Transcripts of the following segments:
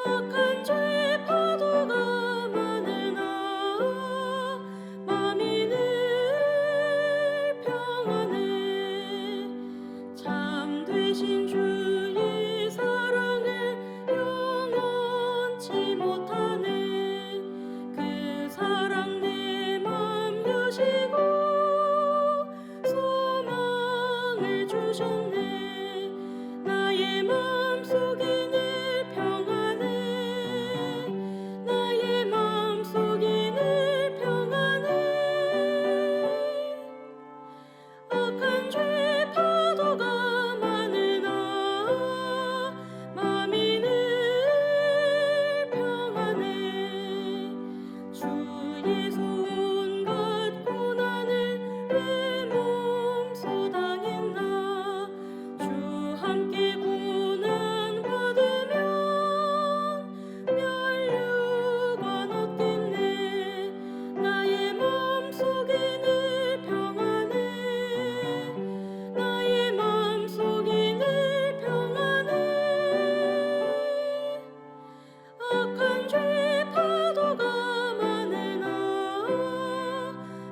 악한 죄 파도가 많으나 마음이 늘 평안해. 참 되신 주의 사랑을 영원치 못하네. 그 사랑 내 맘 여시고 소망을 주셨네. 나의 마음속에 늘 평안해. 나의 마음속에 늘 평안해. 악한 죄 파도가 많으나 마음이 늘 평안해. 주에서 온갖 고난을 내 몸소 당했나. 주 함께 고난 받으면 면류관 얻겠네. 나의 마음속에 늘 평안해. 나의 마음속에 늘 평안해. 악한 죄 파도가 많으나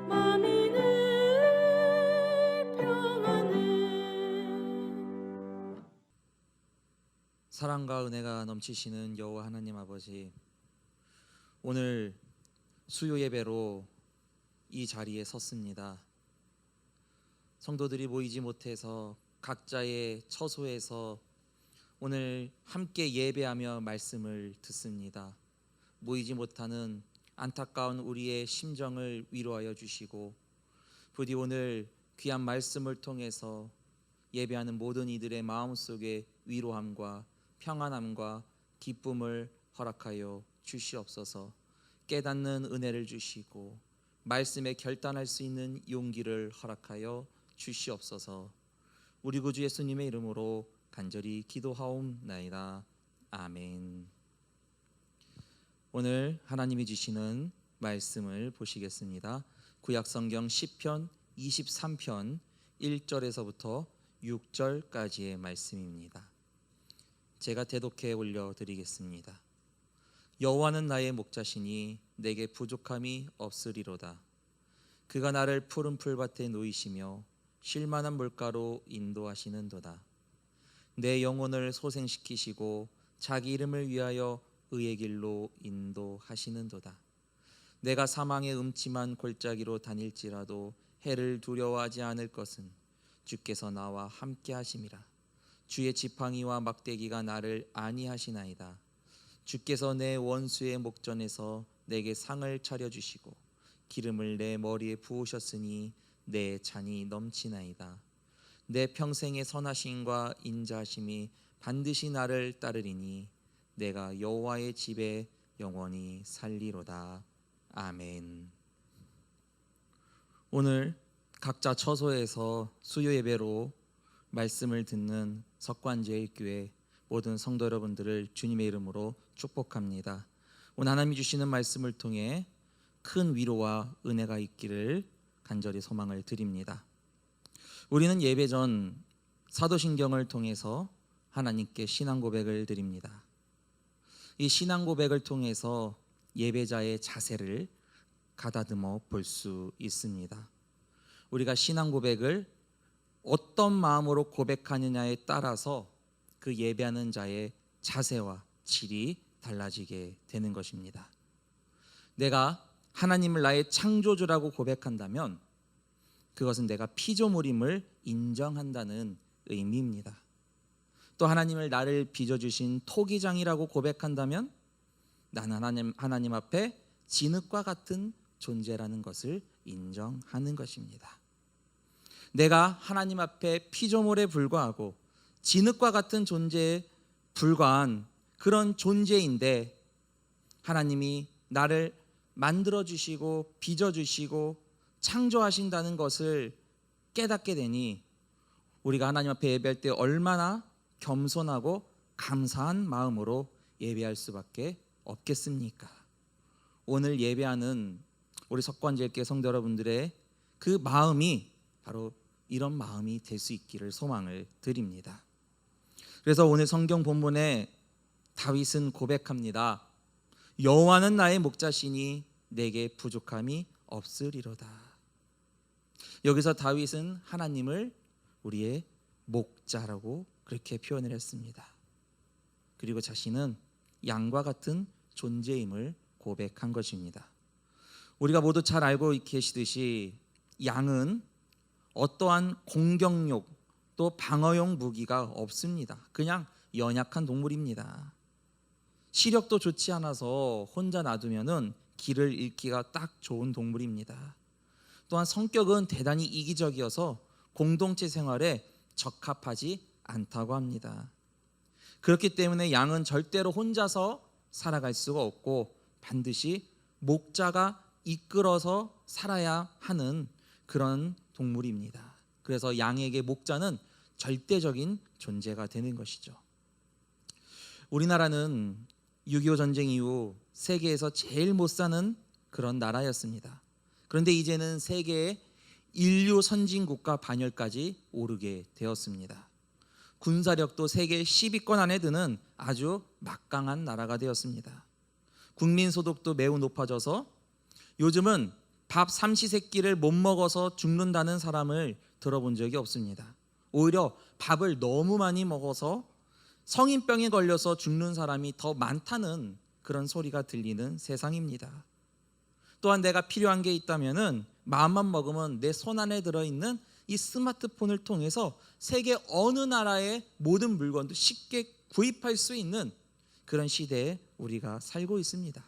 마음이 늘 평안해. 사랑과 은혜가 넘치시는 여호와 하나님 아버지, 오늘 수요 예배로 이 자리에 섰습니다. 성도들이 모이지 못해서 각자의 처소에서 오늘 함께 예배하며 말씀을 듣습니다. 모이지 못하는 안타까운 우리의 심정을 위로하여 주시고, 부디 오늘 귀한 말씀을 통해서 예배하는 모든 이들의 마음속에 위로함과 평안함과 기쁨을 허락하여 주시옵소서. 깨닫는 은혜를 주시고 말씀에 결단할 수 있는 용기를 허락하여 주시옵소서. 우리 구주 예수님의 이름으로 간절히 기도하옵나이다. 아멘. 오늘 하나님이 주시는 말씀을 보시겠습니다. 구약성경 시편 23편 1절에서부터 6절까지의 말씀입니다. 제가 대독해 올려드리겠습니다. 여호와는 나의 목자시니 내게 부족함이 없으리로다. 그가 나를 푸른 풀밭에 놓이시며 쉴만한 물가로 인도하시는도다. 내 영혼을 소생시키시고 자기 이름을 위하여 의의 길로 인도하시는도다. 내가 사망의 음침한 골짜기로 다닐지라도 해를 두려워하지 않을 것은 주께서 나와 함께 하심이라. 주의 지팡이와 막대기가 나를 안위하시나이다. 주께서 내 원수의 목전에서 내게 상을 차려주시고 기름을 내 머리에 부으셨으니 내 잔이 넘치나이다. 내 평생의 선하심과 인자하심이 반드시 나를 따르리니 내가 여호와의 집에 영원히 살리로다. 아멘. 오늘 각자 처소에서 수요 예배로 말씀을 듣는 석관제일교회 모든 성도 여러분들을 주님의 이름으로 축복합니다. 오늘 하나님이 주시는 말씀을 통해 큰 위로와 은혜가 있기를 간절히 소망을 드립니다. 우리는 예배 전 사도신경을 통해서 하나님께 신앙 고백을 드립니다. 이 신앙 고백을 통해서 예배자의 자세를 가다듬어 볼 수 있습니다. 우리가 신앙 고백을 어떤 마음으로 고백하느냐에 따라서 그 예배하는 자의 자세와 질이 달라지게 되는 것입니다. 내가 하나님을 나의 창조주라고 고백한다면 그것은 내가 피조물임을 인정한다는 의미입니다. 또 하나님을 나를 빚어주신 토기장이라고 고백한다면 나는 하나님 앞에 진흙과 같은 존재라는 것을 인정하는 것입니다. 내가 하나님 앞에 피조물에 불과하고 진흙과 같은 존재에 불과한 그런 존재인데 하나님이 나를 만들어주시고 빚어주시고 창조하신다는 것을 깨닫게 되니 우리가 하나님 앞에 예배할 때 얼마나 겸손하고 감사한 마음으로 예배할 수밖에 없겠습니까? 오늘 예배하는 우리 석관제일교회 성도 여러분들의 그 마음이 바로 이런 마음이 될 수 있기를 소망을 드립니다. 그래서 오늘 성경 본문에 다윗은 고백합니다. 여호와는 나의 목자시니 내게 부족함이 없으리로다. 여기서 다윗은 하나님을 우리의 목자라고 그렇게 표현을 했습니다. 그리고 자신은 양과 같은 존재임을 고백한 것입니다. 우리가 모두 잘 알고 계시듯이 양은 어떠한 공격력 또 방어용 무기가 없습니다. 그냥 연약한 동물입니다. 시력도 좋지 않아서 혼자 놔두면은 길을 잃기가 딱 좋은 동물입니다. 또한 성격은 대단히 이기적이어서 공동체 생활에 적합하지 않다고 합니다. 그렇기 때문에 양은 절대로 혼자서 살아갈 수가 없고 반드시 목자가 이끌어서 살아야 하는 그런 동물입니다. 그래서 양에게 목자는 절대적인 존재가 되는 것이죠. 우리나라는 6.25 전쟁 이후 세계에서 제일 못 사는 그런 나라였습니다. 그런데 이제는 세계의 인류 선진국가 반열까지 오르게 되었습니다. 군사력도 세계 10위권 안에 드는 아주 막강한 나라가 되었습니다. 국민소득도 매우 높아져서 요즘은 밥 삼시세끼를 못 먹어서 죽는다는 사람을 들어본 적이 없습니다. 오히려 밥을 너무 많이 먹어서 성인병에 걸려서 죽는 사람이 더 많다는 그런 소리가 들리는 세상입니다. 또한 내가 필요한 게 있다면은 마음만 먹으면 내 손 안에 들어있는 이 스마트폰을 통해서 세계 어느 나라의 모든 물건도 쉽게 구입할 수 있는 그런 시대에 우리가 살고 있습니다.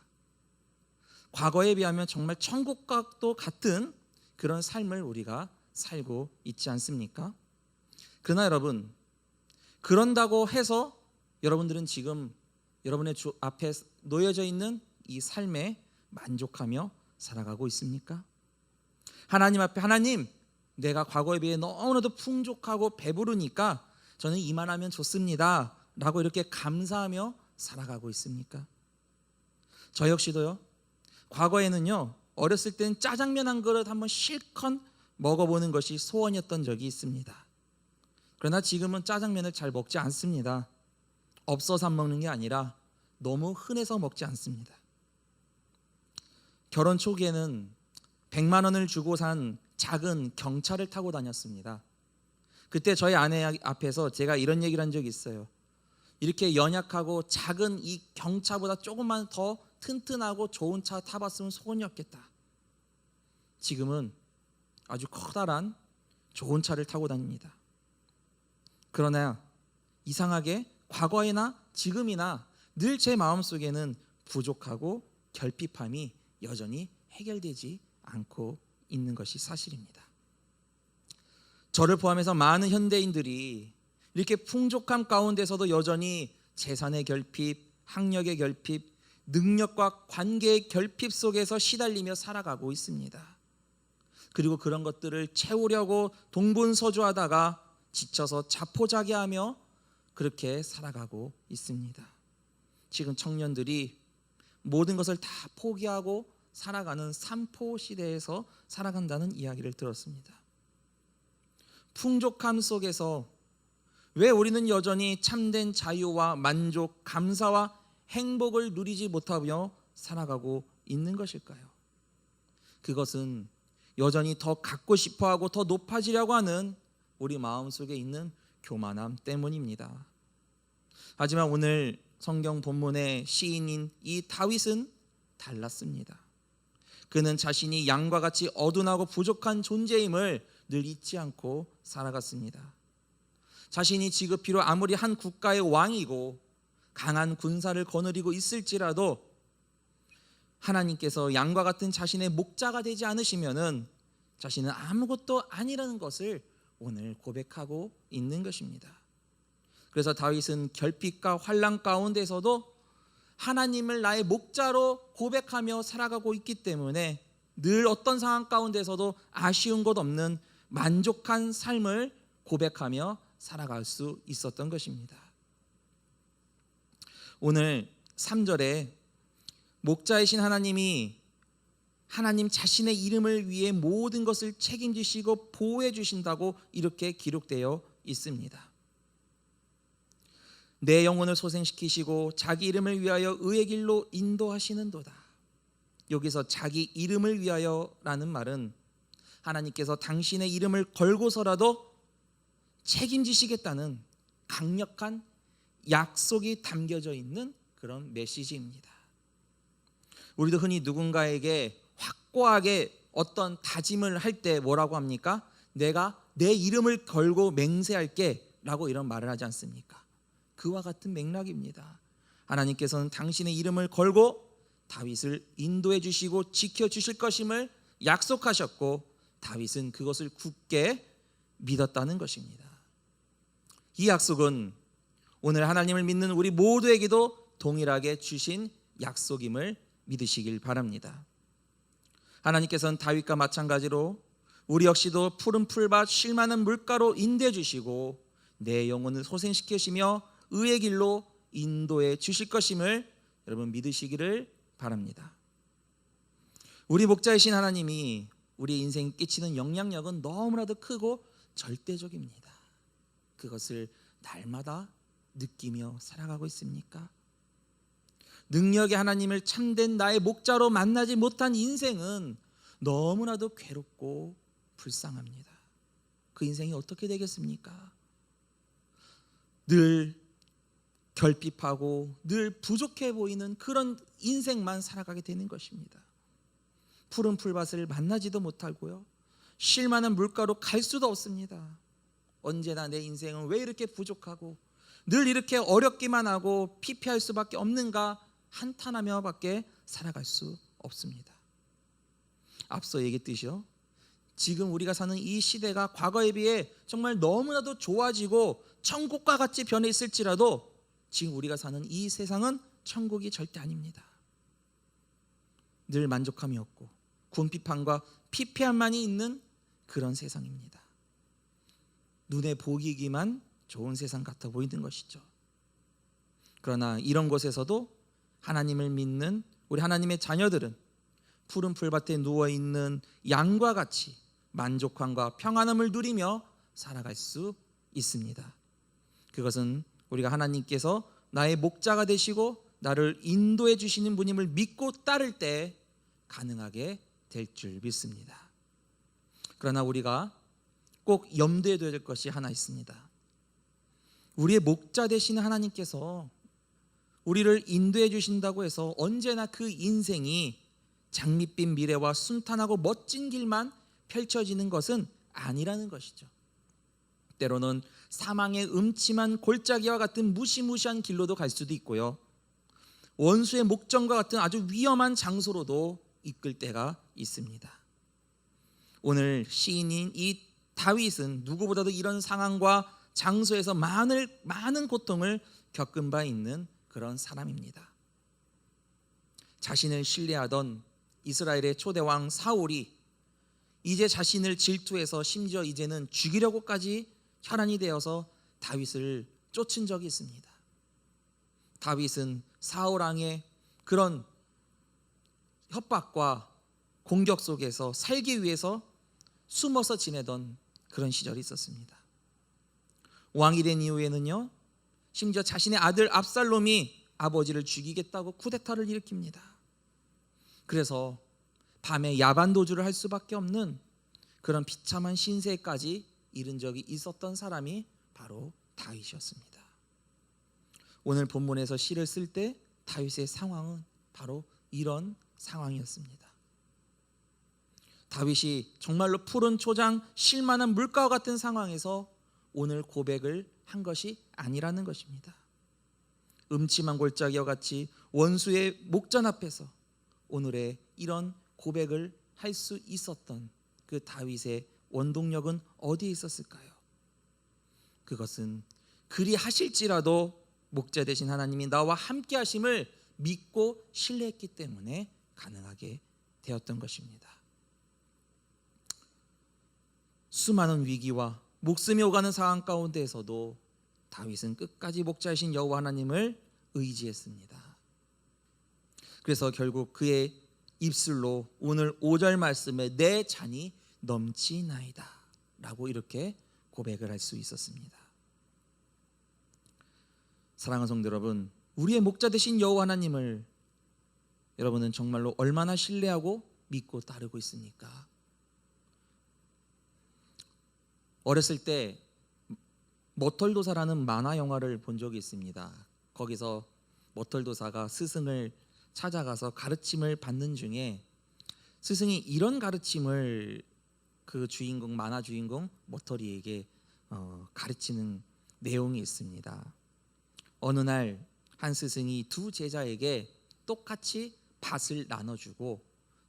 과거에 비하면 정말 천국과도 같은 그런 삶을 우리가 살고 있지 않습니까? 그러나 여러분, 그런다고 해서 여러분들은 지금 여러분의 주 앞에 놓여져 있는 이 삶에 만족하며 살아가고 있습니까? 하나님 앞에 하나님, 내가 과거에 비해 너무나도 풍족하고 배부르니까 저는 이만하면 좋습니다 라고 이렇게 감사하며 살아가고 있습니까? 저 역시도요, 과거에는요, 어렸을 때는 짜장면 한 그릇 한번 실컷 먹어보는 것이 소원이었던 적이 있습니다. 그러나 지금은 짜장면을 잘 먹지 않습니다. 없어서 안 먹는 게 아니라 너무 흔해서 먹지 않습니다. 결혼 초기에는 100만 원을 주고 산 작은 경차를 타고 다녔습니다. 그때 저희 아내 앞에서 제가 이런 얘기를 한 적이 있어요. 이렇게 연약하고 작은 이 경차보다 조금만 더 튼튼하고 좋은 차 타봤으면 소원이었겠다. 지금은 아주 커다란 좋은 차를 타고 다닙니다. 그러나 이상하게 과거에나 지금이나 늘 제 마음속에는 부족하고 결핍함이 여전히 해결되지 않고 있는 것이 사실입니다. 저를 포함해서 많은 현대인들이 이렇게 풍족함 가운데서도 여전히 재산의 결핍, 학력의 결핍, 능력과 관계의 결핍 속에서 시달리며 살아가고 있습니다. 그리고 그런 것들을 채우려고 동분서주하다가 지쳐서 자포자기하며 그렇게 살아가고 있습니다. 지금 청년들이 모든 것을 다 포기하고 살아가는 삼포 시대에서 살아간다는 이야기를 들었습니다. 풍족함 속에서 왜 우리는 여전히 참된 자유와 만족, 감사와 행복을 누리지 못하며 살아가고 있는 것일까요? 그것은 여전히 더 갖고 싶어하고 더 높아지려고 하는 우리 마음속에 있는 교만함 때문입니다. 하지만 오늘 성경 본문의 시인인 이 다윗은 달랐습니다. 그는 자신이 양과 같이 어둔하고 부족한 존재임을 늘 잊지 않고 살아갔습니다. 자신이 지극히로 아무리 한 국가의 왕이고 강한 군사를 거느리고 있을지라도 하나님께서 양과 같은 자신의 목자가 되지 않으시면은 자신은 아무것도 아니라는 것을 오늘 고백하고 있는 것입니다. 그래서 다윗은 결핍과 환난 가운데서도 하나님을 나의 목자로 고백하며 살아가고 있기 때문에 늘 어떤 상황 가운데서도 아쉬운 것 없는 만족한 삶을 고백하며 살아갈 수 있었던 것입니다. 오늘 3절에 목자이신 하나님이 하나님 자신의 이름을 위해 모든 것을 책임지시고 보호해 주신다고 이렇게 기록되어 있습니다. 내 영혼을 소생시키시고 자기 이름을 위하여 의의 길로 인도하시는도다. 여기서 자기 이름을 위하여라는 말은 하나님께서 당신의 이름을 걸고서라도 책임지시겠다는 강력한 약속이 담겨져 있는 그런 메시지입니다. 우리도 흔히 누군가에게 확고하게 어떤 다짐을 할 때 뭐라고 합니까? 내가 내 이름을 걸고 맹세할게 라고 이런 말을 하지 않습니까? 그와 같은 맥락입니다. 하나님께서는 당신의 이름을 걸고 다윗을 인도해 주시고 지켜 주실 것임을 약속하셨고 다윗은 그것을 굳게 믿었다는 것입니다. 이 약속은 오늘 하나님을 믿는 우리 모두에게도 동일하게 주신 약속임을 믿으시길 바랍니다. 하나님께서는 다윗과 마찬가지로 우리 역시도 푸른 풀밭 쉴 만한 물가로 인도해 주시고 내 영혼을 소생시키시며 의의 길로 인도해 주실 것임을 여러분 믿으시기를 바랍니다. 우리 목자이신 하나님이 우리 인생에 끼치는 영향력은 너무나도 크고 절대적입니다. 그것을 날마다 느끼며 살아가고 있습니까? 능력의 하나님을 참된 나의 목자로 만나지 못한 인생은 너무나도 괴롭고 불쌍합니다. 그 인생이 어떻게 되겠습니까? 늘 결핍하고 늘 부족해 보이는 그런 인생만 살아가게 되는 것입니다. 푸른 풀밭을 만나지도 못하고요, 쉴 만한 물가로 갈 수도 없습니다. 언제나 내 인생은 왜 이렇게 부족하고 늘 이렇게 어렵기만 하고 피폐할 수밖에 없는가 한탄하며 밖에 살아갈 수 없습니다. 앞서 얘기했듯이요, 지금 우리가 사는 이 시대가 과거에 비해 정말 너무나도 좋아지고 천국과 같이 변해 있을지라도 지금 우리가 사는 이 세상은 천국이 절대 아닙니다. 늘 만족함이 없고 궁핍함과 피폐함만이 있는 그런 세상입니다. 눈에 보기기만 좋은 세상 같아 보이는 것이죠. 그러나 이런 곳에서도 하나님을 믿는 우리 하나님의 자녀들은 푸른 풀밭에 누워있는 양과 같이 만족함과 평안함을 누리며 살아갈 수 있습니다. 그것은 우리가 하나님께서 나의 목자가 되시고 나를 인도해 주시는 분임을 믿고 따를 때 가능하게 될 줄 믿습니다. 그러나 우리가 꼭 염두에 둬야 될 것이 하나 있습니다. 우리의 목자 되시는 하나님께서 우리를 인도해 주신다고 해서 언제나 그 인생이 장밋빛 미래와 순탄하고 멋진 길만 펼쳐지는 것은 아니라는 것이죠. 때로는 사망의 음침한 골짜기와 같은 무시무시한 길로도 갈 수도 있고요, 원수의 목전과 같은 아주 위험한 장소로도 이끌 때가 있습니다. 오늘 시인인 이 다윗은 누구보다도 이런 상황과 장소에서 많은 고통을 겪은 바 있는 그런 사람입니다. 자신을 신뢰하던 이스라엘의 초대왕 사울이 이제 자신을 질투해서 심지어 이제는 죽이려고까지 혈안이 되어서 다윗을 쫓은 적이 있습니다. 다윗은 사울 왕의 그런 협박과 공격 속에서 살기 위해서 숨어서 지내던 그런 시절이 있었습니다. 왕이 된 이후에는요, 심지어 자신의 아들 압살롬이 아버지를 죽이겠다고 쿠데타를 일으킵니다. 그래서 밤에 야반 도주를 할 수밖에 없는 그런 비참한 신세까지 이른 적이 있었던 사람이 바로 다윗이었습니다. 오늘 본문에서 시를 쓸 때 다윗의 상황은 바로 이런 상황이었습니다. 다윗이 정말로 푸른 초장 쉴만한 물가와 같은 상황에서 오늘 고백을 한 것이 아니라는 것입니다. 음침한 골짜기와 같이 원수의 목전 앞에서 오늘의 이런 고백을 할 수 있었던 그 다윗의 원동력은 어디에 있었을까요? 그것은 그리 하실지라도 목자 되신 하나님이 나와 함께 하심을 믿고 신뢰했기 때문에 가능하게 되었던 것입니다. 수많은 위기와 목숨이 오가는 상황 가운데에서도 다윗은 끝까지 목자이신 여호와 하나님을 의지했습니다. 그래서 결국 그의 입술로 오늘 5절 말씀에 내 잔이 넘치나이다 라고 이렇게 고백을 할 수 있었습니다. 사랑하는 성도 여러분, 우리의 목자 되신 여호와 하나님을 여러분은 정말로 얼마나 신뢰하고 믿고 따르고 있습니까? 어렸을 때 머털도사라는 만화 영화를 본 적이 있습니다. 거기서 머털도사가 스승을 찾아가서 가르침을 받는 중에 스승이 이런 가르침을 그 주인공, 만화 주인공 머털이에게 가르치는 내용이 있습니다. 어느 날 한 스승이 두 제자에게 똑같이 밭을 나눠주고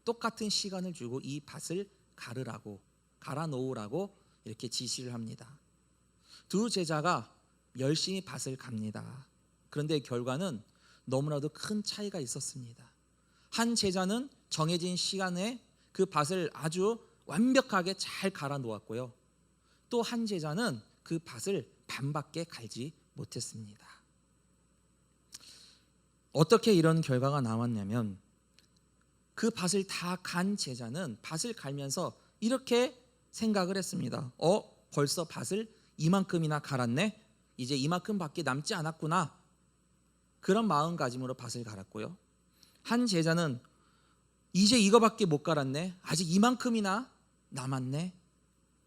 똑같은 시간을 주고 이 밭을 갈아 놓으라고 이렇게 지시를 합니다. 두 제자가 열심히 밭을 갑니다. 그런데 결과는 너무나도 큰 차이가 있었습니다. 한 제자는 정해진 시간에 그 밭을 아주 완벽하게 잘 갈아 놓았고요. 또 한 제자는 그 밭을 반밖에 갈지 못했습니다. 어떻게 이런 결과가 나왔냐면 그 밭을 다 간 제자는 밭을 갈면서 이렇게 생각을 했습니다. 벌써 밭을 이만큼이나 갈았네. 이제 이만큼밖에 남지 않았구나. 그런 마음가짐으로 밭을 갈았고요. 한 제자는 이제 이거밖에 못 갈았네. 아직 이만큼이나 남았네.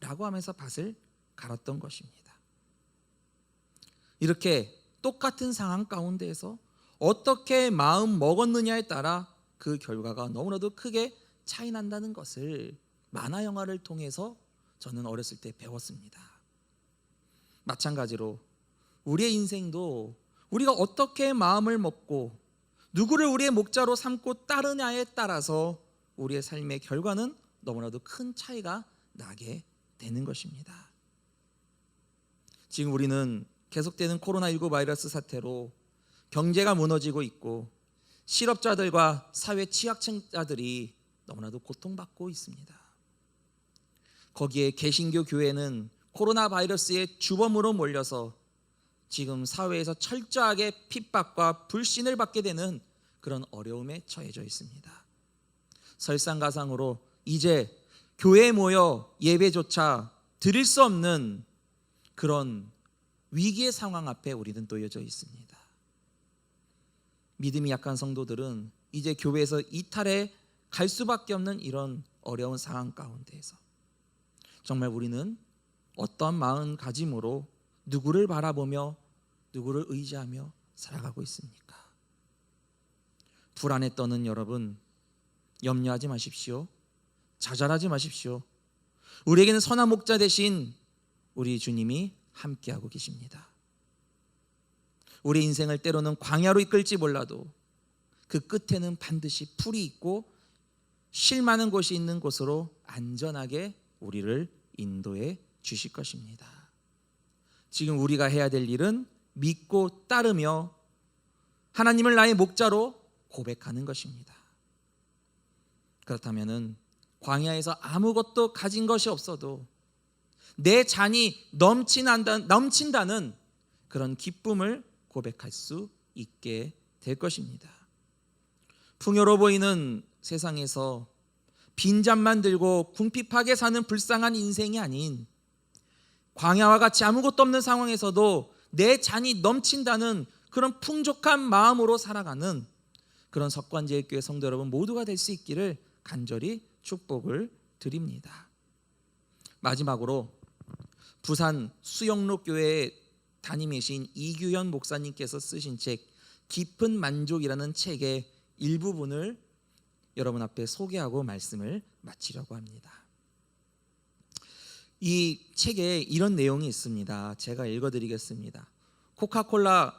라고 하면서 밭을 갈았던 것입니다. 이렇게 똑같은 상황 가운데에서 어떻게 마음 먹었느냐에 따라 그 결과가 너무나도 크게 차이 난다는 것을 만화 영화를 통해서 저는 어렸을 때 배웠습니다. 마찬가지로 우리의 인생도 우리가 어떻게 마음을 먹고 누구를 우리의 목자로 삼고 따르냐에 따라서 우리의 삶의 결과는 너무나도 큰 차이가 나게 되는 것입니다. 지금 우리는 계속되는 코로나19 바이러스 사태로 경제가 무너지고 있고 실업자들과 사회 취약층자들이 너무나도 고통받고 있습니다. 거기에 개신교 교회는 코로나 바이러스의 주범으로 몰려서 지금 사회에서 철저하게 핍박과 불신을 받게 되는 그런 어려움에 처해져 있습니다. 설상가상으로 이제 교회에 모여 예배조차 드릴 수 없는 그런 위기의 상황 앞에 우리는 놓여져 있습니다. 믿음이 약한 성도들은 이제 교회에서 이탈해 갈 수밖에 없는 이런 어려운 상황 가운데에서 정말 우리는 어떤 마음가짐으로 누구를 바라보며 누구를 의지하며 살아가고 있습니까? 불안에 떠는 여러분, 염려하지 마십시오. 좌절하지 마십시오. 우리에게는 선한 목자 대신 우리 주님이 함께하고 계십니다. 우리 인생을 때로는 광야로 이끌지 몰라도 그 끝에는 반드시 풀이 있고 쉴 만한 곳이 있는 곳으로 안전하게 우리를 인도해 주실 것입니다. 지금 우리가 해야 될 일은 믿고 따르며 하나님을 나의 목자로 고백하는 것입니다. 그렇다면 광야에서 아무것도 가진 것이 없어도 내 잔이 넘친다는 그런 기쁨을 고백할 수 있게 될 것입니다. 풍요로워 보이는 세상에서 빈잔만 들고 궁핍하게 사는 불쌍한 인생이 아닌 광야와 같이 아무것도 없는 상황에서도 내 잔이 넘친다는 그런 풍족한 마음으로 살아가는 그런 석관제일교회 성도 여러분 모두가 될 수 있기를 간절히 축복을 드립니다. 마지막으로 부산 수영로교회 담임이신 이규현 목사님께서 쓰신 책 깊은 만족이라는 책의 일부분을 여러분 앞에 소개하고 말씀을 마치려고 합니다. 이 책에 이런 내용이 있습니다. 제가 읽어드리겠습니다. 코카콜라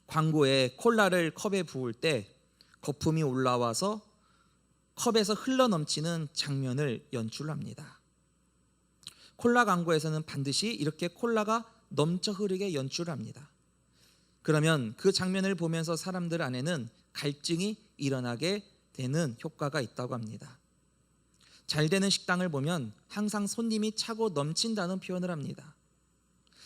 광고에 콜라를 컵에 부을 때 거품이 올라와서 컵에서 흘러넘치는 장면을 연출합니다. 콜라 광고에서는 반드시 이렇게 콜라가 넘쳐 흐르게 연출합니다. 그러면 그 장면을 보면서 사람들 안에는 갈증이 일어나게 되는 효과가 있다고 합니다. 잘 되는 식당을 보면 항상 손님이 차고 넘친다는 표현을 합니다.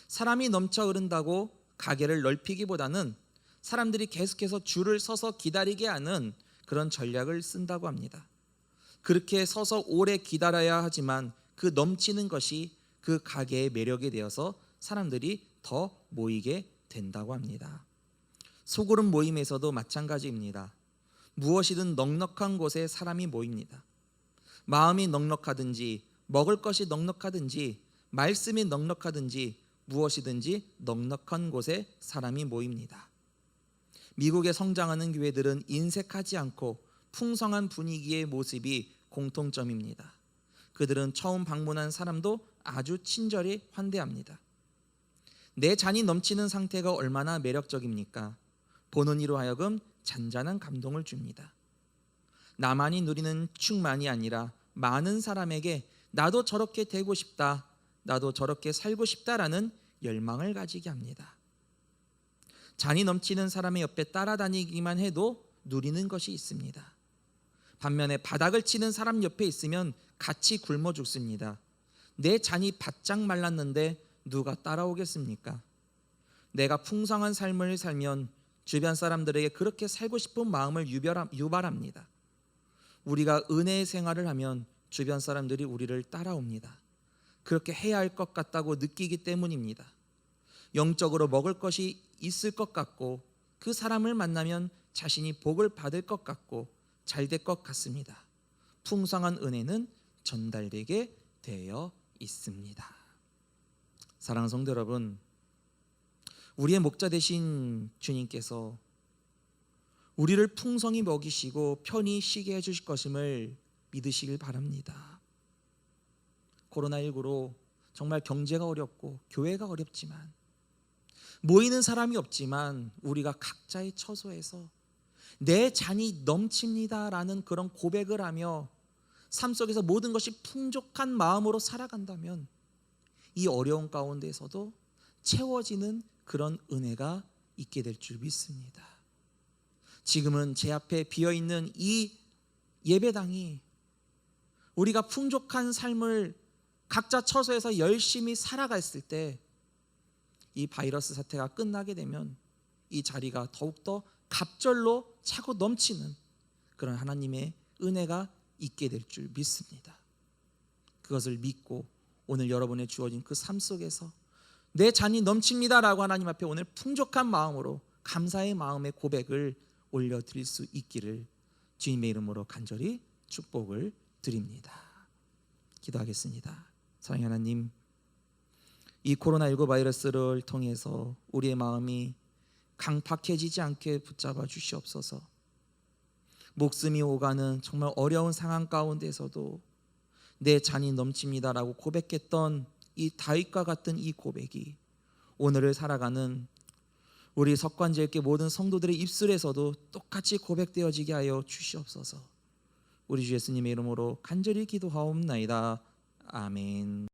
사람이 넘쳐 흐른다고 가게를 넓히기보다는 사람들이 계속해서 줄을 서서 기다리게 하는 그런 전략을 쓴다고 합니다. 그렇게 서서 오래 기다려야 하지만 그 넘치는 것이 그 가게의 매력이 되어서 사람들이 더 모이게 된다고 합니다. 소그룹 모임에서도 마찬가지입니다. 무엇이든 넉넉한 곳에 사람이 모입니다. 마음이 넉넉하든지 먹을 것이 넉넉하든지 말씀이 넉넉하든지 무엇이든지 넉넉한 곳에 사람이 모입니다. 미국의 성장하는 교회들은 인색하지 않고 풍성한 분위기의 모습이 공통점입니다. 그들은 처음 방문한 사람도 아주 친절히 환대합니다. 내 잔이 넘치는 상태가 얼마나 매력적입니까? 보는 이로 하여금 잔잔한 감동을 줍니다. 나만이 누리는 충만이 아니라 많은 사람에게 나도 저렇게 되고 싶다, 나도 저렇게 살고 싶다라는 열망을 가지게 합니다. 잔이 넘치는 사람의 옆에 따라다니기만 해도 누리는 것이 있습니다. 반면에 바닥을 치는 사람 옆에 있으면 같이 굶어 죽습니다. 내 잔이 바짝 말랐는데 누가 따라오겠습니까? 내가 풍성한 삶을 살면 주변 사람들에게 그렇게 살고 싶은 마음을 유발합니다. 우리가 은혜의 생활을 하면 주변 사람들이 우리를 따라옵니다. 그렇게 해야 할 것 같다고 느끼기 때문입니다. 영적으로 먹을 것이 있을 것 같고 그 사람을 만나면 자신이 복을 받을 것 같고 잘 될 것 같습니다. 풍성한 은혜는 전달되게 되어 있습니다. 사랑하는 성도 여러분, 우리의 목자 되신 주님께서 우리를 풍성히 먹이시고 편히 쉬게 해주실 것임을 믿으시길 바랍니다. 코로나19로 정말 경제가 어렵고 교회가 어렵지만 모이는 사람이 없지만 우리가 각자의 처소에서 내 잔이 넘칩니다라는 그런 고백을 하며 삶 속에서 모든 것이 풍족한 마음으로 살아간다면 이 어려운 가운데에서도 채워지는 그런 은혜가 있게 될 줄 믿습니다. 지금은 제 앞에 비어있는 이 예배당이 우리가 풍족한 삶을 각자 처소에서 열심히 살아갔을 때 이 바이러스 사태가 끝나게 되면 이 자리가 더욱더 갑절로 차고 넘치는 그런 하나님의 은혜가 있게 될 줄 믿습니다. 그것을 믿고 오늘 여러분의 주어진 그 삶 속에서 내 잔이 넘칩니다라고 하나님 앞에 오늘 풍족한 마음으로 감사의 마음의 고백을 올려드릴 수 있기를 주님의 이름으로 간절히 축복을 드립니다. 기도하겠습니다. 사랑의 하나님, 이 코로나19 바이러스를 통해서 우리의 마음이 강팍해지지 않게 붙잡아 주시옵소서. 목숨이 오가는 정말 어려운 상황 가운데서도 내 잔이 넘칩니다라고 고백했던 이 다윗과 같은 이 고백이 오늘을 살아가는 우리 석관제일교 모든 성도들의 입술에서도 똑같이 고백되어지게 하여 주시옵소서. 우리 주 예수님의 이름으로 간절히 기도하옵나이다. 아멘.